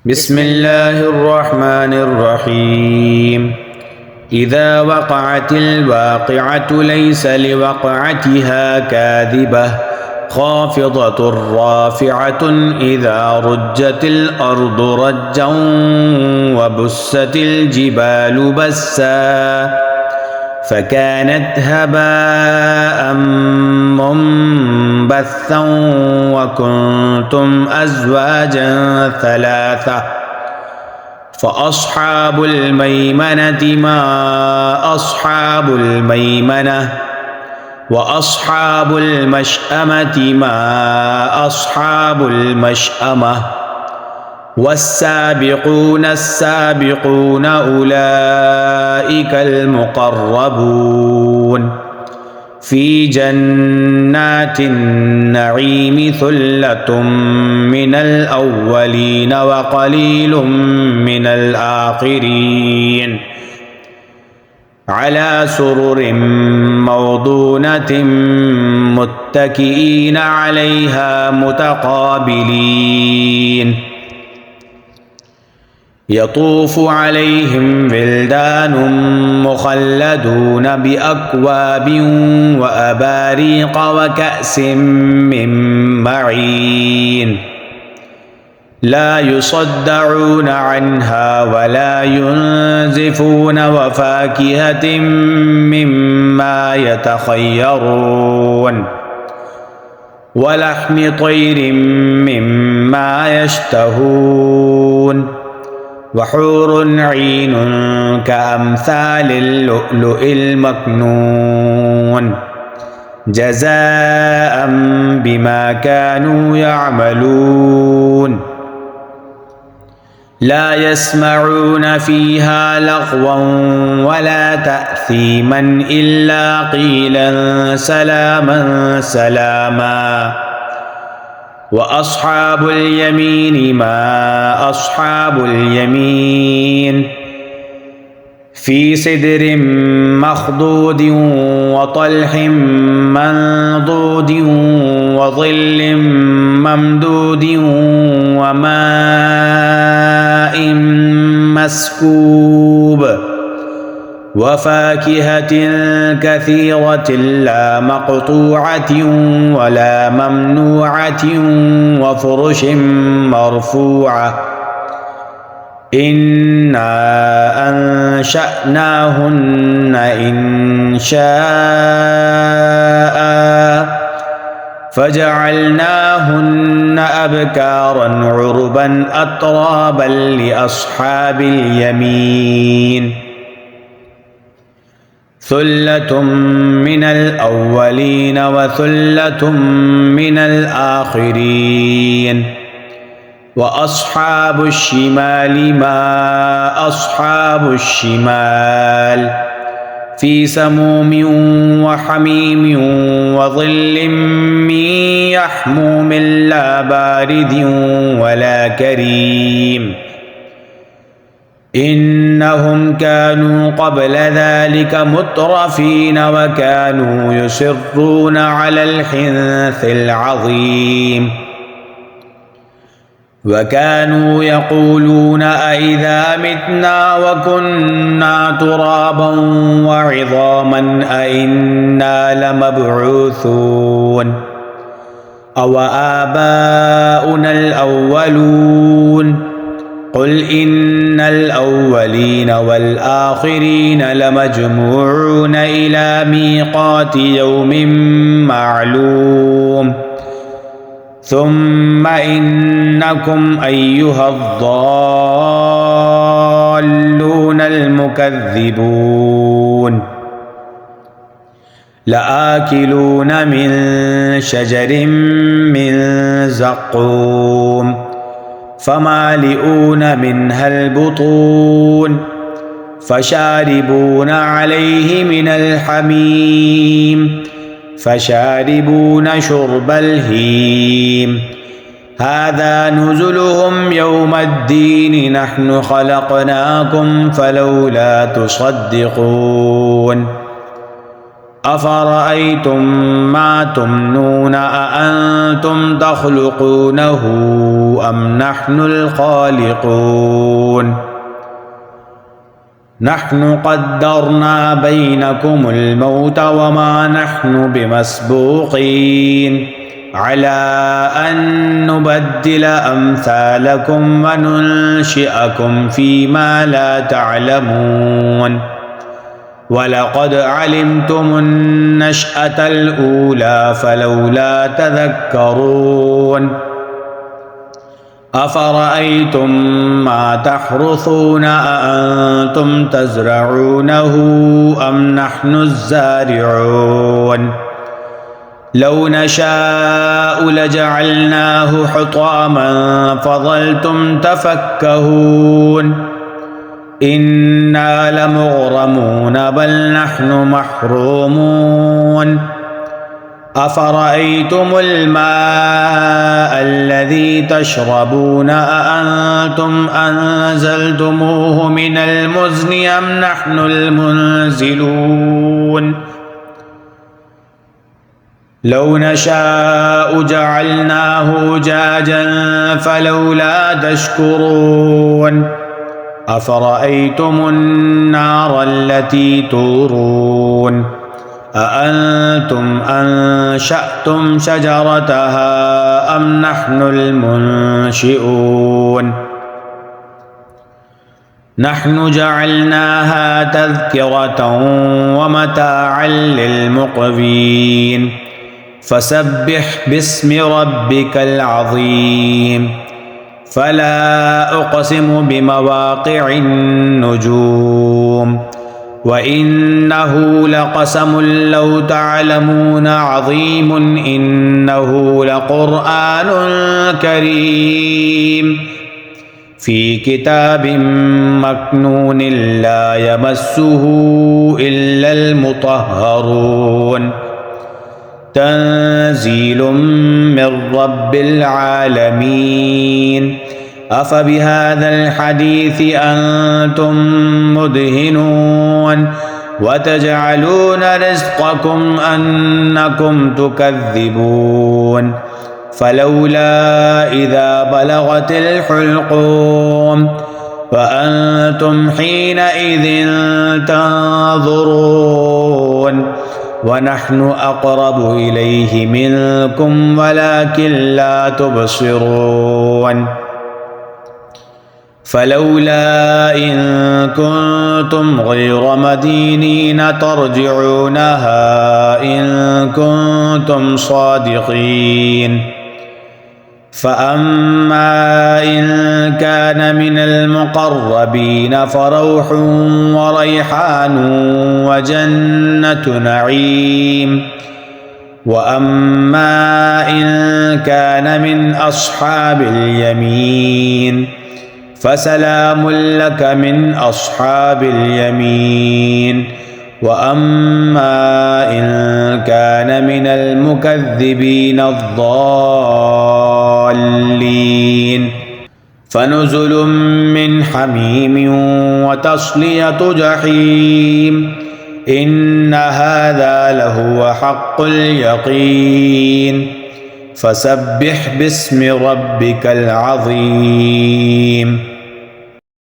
بسم الله الرحمن الرحيم. إذا وقعت الواقعة ليس لوقعتها كاذبة خافضة رافعة إذا رجت الأرض رجا وبست الجبال بسا فكانت هباء منبثا وكنتم أزواجا ثلاثة فأصحاب الميمنة ما أصحاب الميمنة وأصحاب المشأمة ما أصحاب المشأمة والسابقون السابقون أولئك المقربون في جنات النعيم ثلة من الأولين وقليل من الآخرين على سرر موضونة متكئين عليها متقابلين يطوف عليهم ولدان مخلدون بأكواب وأباريق وكأس من معين لا يصدعون عنها ولا ينزفون وفاكهة مما يتخيرون ولحم طير مما يشتهون وحور عين كأمثال اللؤلؤ المكنون جزاء بما كانوا يعملون لا يسمعون فيها لغوا ولا تأثيما إلا قيلا سلاما سلاما وأصحاب اليمين ما أصحاب اليمين في سدر مخضود وطلح منضود وظل ممدود وماء مسكوب وفاكهة كثيرة لا مقطوعة ولا ممنوعة وفرش مرفوعة إنا أنشأناهن إنشاء فجعلناهن أبكارا عربا أترابا لأصحاب اليمين ثلة من الأولين وثلة من الآخرين وأصحاب الشمال ما أصحاب الشمال في سموم وحميم وظل من يحموم لا بارد ولا كريم إنهم كانوا قبل ذلك مترفين وكانوا يصرون على الحنث العظيم وكانوا يقولون أئذا متنا وكنا ترابا وعظاما أئنا لمبعوثون أو آباؤنا الأولون قل إن الأولين والآخرين لمجموعون إلى ميقات يوم معلوم ثم إنكم أيها الضالون المكذبون لآكلون من شجر من زقوم فمالئون منها البطون فشاربون عليه من الحميم فشاربون شرب الهيم هذا نزلهم يوم الدين نحن خلقناكم فلولا تصدقون أفرأيتم ما تمنون أأنتم تخلقونه أم نحن الخالقون نحن قدرنا بينكم الموت وما نحن بمسبوقين على أن نبدل أمثالكم وننشئكم فيما لا تعلمون ولقد علمتم النشأة الأولى فلولا تذكرون أفرأيتم ما تحرثون أأنتم تزرعونه أم نحن الزارعون لو نشاء لجعلناه حطاما فظلتم تفكهون إنا لمغرمون بل نحن محرومون أفرأيتم الماء الذي تشربون أأنتم أنزلتموه من المزن أم نحن المنزلون لو نشاء جعلناه أجاجا فلولا تشكرون أفرأيتم النار التي تورون أأنتم أنشأتم شجرتها أم نحن المنشئون نحن جعلناها تذكرة ومتاعا للمقوين فسبح باسم ربك العظيم فلا أقسم بمواقع النجوم وإنه لقسم لو تعلمون عظيم إنه لقرآن كريم في كتاب مكنون لا يمسه إلا المطهرون تنزيل من رب العالمين أفبهذا الحديث أنتم مدهنون وتجعلون رزقكم أنكم تكذبون فلولا إذا بلغت الحلقوم وأنتم حينئذ تنظرون ونحن أقرب إليه منكم ولكن لا تبصرون فلولا إن كنتم غير مدينين ترجعونها إن كنتم صادقين فأما إن كان من المقربين فروح وريحان وجنة نعيم وأما إن كان من أصحاب اليمين فسلام لك من أصحاب اليمين وأما إن كان من المكذبين الضالين فنزل من حميم وتصلية جحيم إن هذا لهو حق اليقين فسبح باسم ربك العظيم